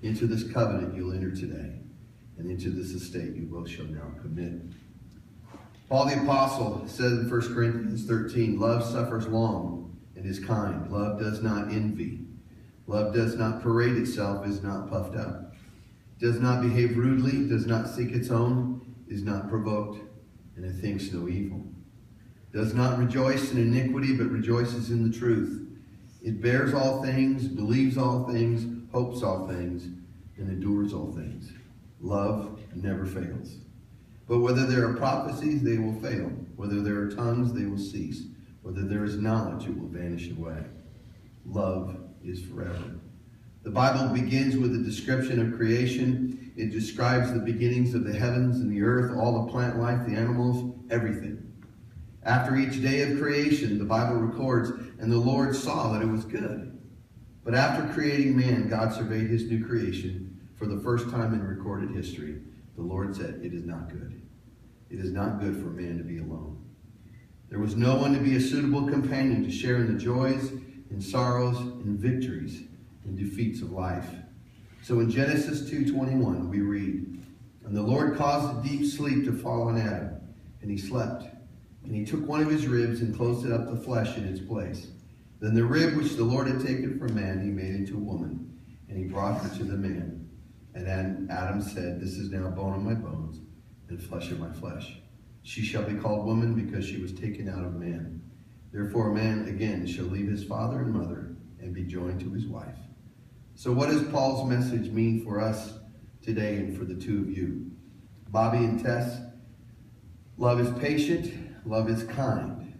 Into this covenant you'll enter today, and into this estate you both shall now commit. Paul the Apostle said in 1 Corinthians 13, love suffers long and is kind. Love does not envy. Love does not parade itself, is not puffed up, does not behave rudely, does not seek its own, is not provoked, and it thinks no evil. Does not rejoice in iniquity, but rejoices in the truth. It bears all things, believes all things, hopes all things, and endures all things. Love never fails. But whether there are prophecies, they will fail. Whether there are tongues, they will cease. Whether there is knowledge, it will vanish away. Love is forever. The Bible begins with a description of creation. It describes the beginnings of the heavens and the earth, all the plant life, the animals, everything. After each day of creation, the Bible records, and the Lord saw that it was good. But after creating man, God surveyed his new creation. For the first time in recorded history, the Lord said, it is not good. It is not good for man to be alone. There was no one to be a suitable companion to share in the joys and sorrows and victories and defeats of life. So in Genesis 2:21, we read, and the Lord caused a deep sleep to fall on Adam, and he slept. And he took one of his ribs and closed it up the flesh in its place. Then the rib which the Lord had taken from man, he made into a woman, and he brought her to the man. And then Adam said, this is now bone of my bones and flesh of my flesh. She shall be called woman because she was taken out of man. Therefore a man again shall leave his father and mother and be joined to his wife. So what does Paul's message mean for us today and for the two of you? Bobby and Tess, love is patient, love is kind.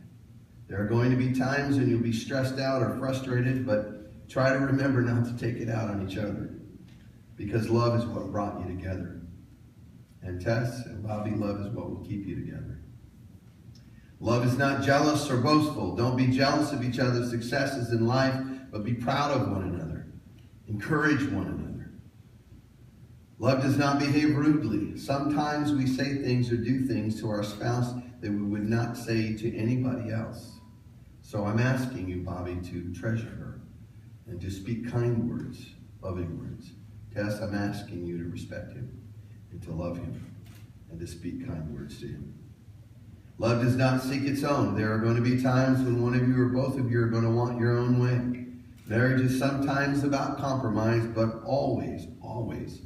There are going to be times when you'll be stressed out or frustrated, but try to remember not to take it out on each other, because love is what brought you together. And Tess and Bobby, love is what will keep you together. Love is not jealous or boastful. Don't be jealous of each other's successes in life, but be proud of one another. Encourage one another. Love does not behave rudely. Sometimes we say things or do things to our spouse that we would not say to anybody else. So I'm asking you, Bobby, to treasure her and to speak kind words, loving words. Tess, I'm asking you to respect him and to love him and to speak kind words to him. Love does not seek its own. There are going to be times when one of you or both of you are going to want your own way. Marriage is sometimes about compromise, but always, always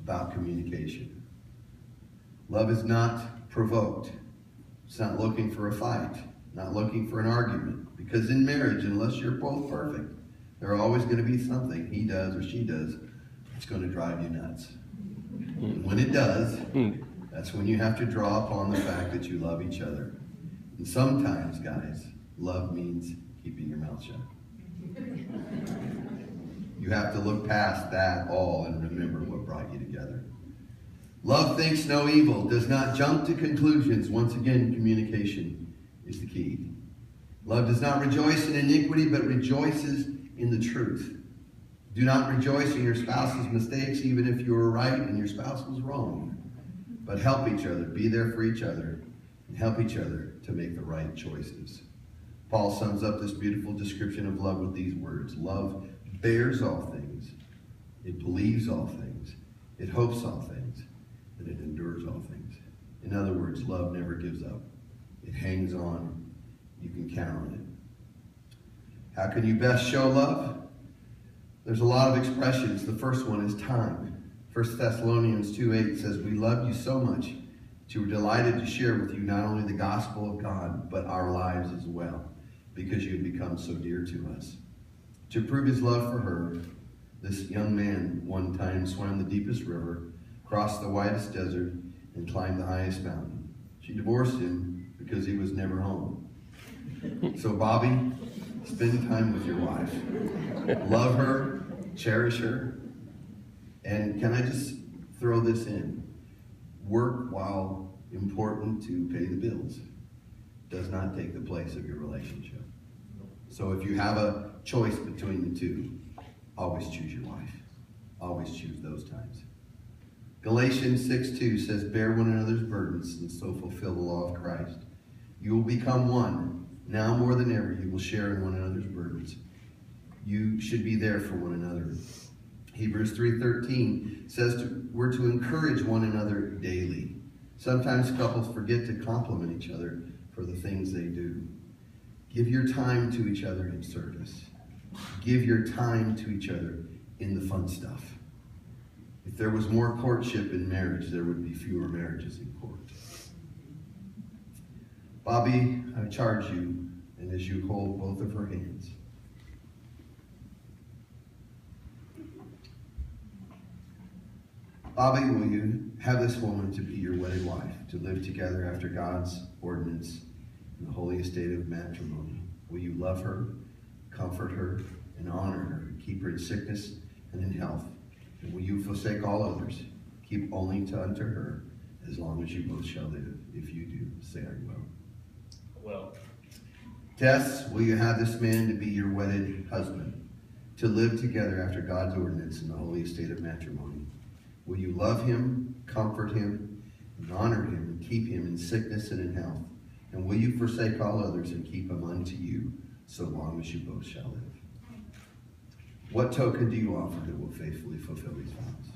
about communication. Love is not provoked. It's not looking for a fight, not looking for an argument. Because in marriage, unless you're both perfect, there are always going to be something he does or she does that's going to drive you nuts. And when it does, that's when you have to draw upon the fact that you love each other. And sometimes, guys, love means keeping your mouth shut. You have to look past that all and remember what brought you together. Love thinks no evil, does not jump to conclusions. Once again, communication is the key. Love does not rejoice in iniquity, but rejoices in the truth. Do not rejoice in your spouse's mistakes, even if you were right and your spouse was wrong. But help each other, be there for each other, and help each other to make the right choices. Paul sums up this beautiful description of love with these words. Love bears all things. It believes all things. It hopes all things. And it endures all things. In other words, love never gives up. It hangs on. You can count on it. How can you best show love? There's a lot of expressions. The first one is time. 1 Thessalonians 2:8 says, we love you so much that we're delighted to share with you not only the gospel of God, but our lives as well, because you've become so dear to us. To prove his love for her, this young man one time swam the deepest river, crossed the widest desert, and climbed the highest mountain. She divorced him because he was never home. So Bobby, spend time with your wife. Love her, cherish her. And can I just throw this in? Work, while important to pay the bills, does not take the place of your relationship. So if you have a choice between the two, always choose your wife. Always choose those times. Galatians 6:2 says, bear one another's burdens and so fulfill the law of Christ. You will become one. Now more than ever, you will share in one another's burdens. You should be there for one another. Hebrews 3:13 says we're to encourage one another daily. Sometimes couples forget to compliment each other for the things they do. Give your time to each other in service. Give your time to each other in the fun stuff. If there was more courtship in marriage, there would be fewer marriages in court. Bobby, I charge you, and as you hold both of her hands, Bobby, will you have this woman to be your wedded wife, to live together after God's ordinance in the holy estate of matrimony? Will you love her, comfort her, and honor her, keep her in sickness and in health? And will you forsake all others, keep only unto her, as long as you both shall live? If you do, say I will. Well. Tess, will you have this man to be your wedded husband, to live together after God's ordinance in the holy estate of matrimony? Will you love him, comfort him, and honor him, and keep him in sickness and in health? And will you forsake all others and keep him unto you, so long as you both shall live? What token do you offer that will faithfully fulfill these vows?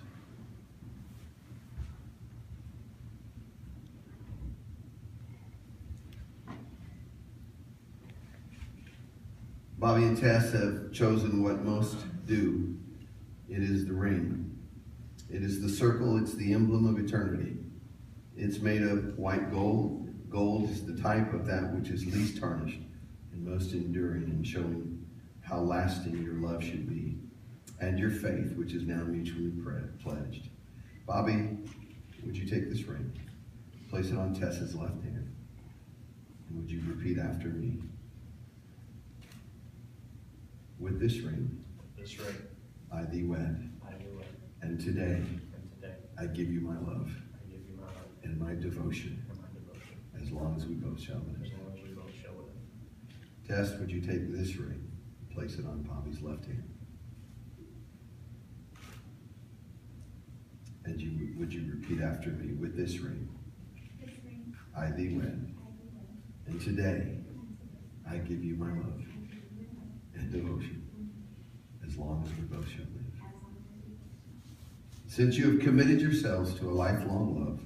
Bobby and Tess have chosen what most do. It is the ring. It is the circle. It's the emblem of eternity. It's made of white gold. Gold is the type of that which is least tarnished and most enduring, and showing how lasting your love should be, and your faith, which is now mutually pledged. Bobby, would you take this ring, place it on Tess's left hand, and would you repeat after me? With this ring, I thee wed. And today, I give you my love and my devotion, as long as we both shall live. Tess, would you take this ring, place it on Bobby's left hand, and would you repeat after me? With this ring, I thee wed. And today, I give you my love and devotion, as long as we both shall live. Since you have committed yourselves to a lifelong love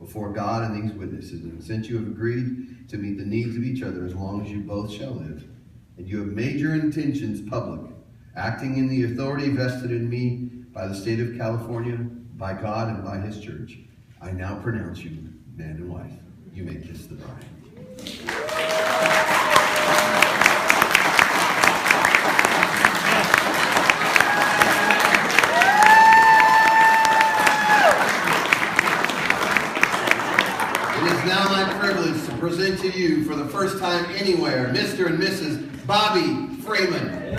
before God and these witnesses, and since you have agreed to meet the needs of each other as long as you both shall live, and you have made your intentions public, acting in the authority vested in me by the state of California, by God and by his church, I now pronounce you man and wife. You may kiss the bride. Now my privilege to present to you for the first time anywhere, Mr. and Mrs. Bobby Freeman.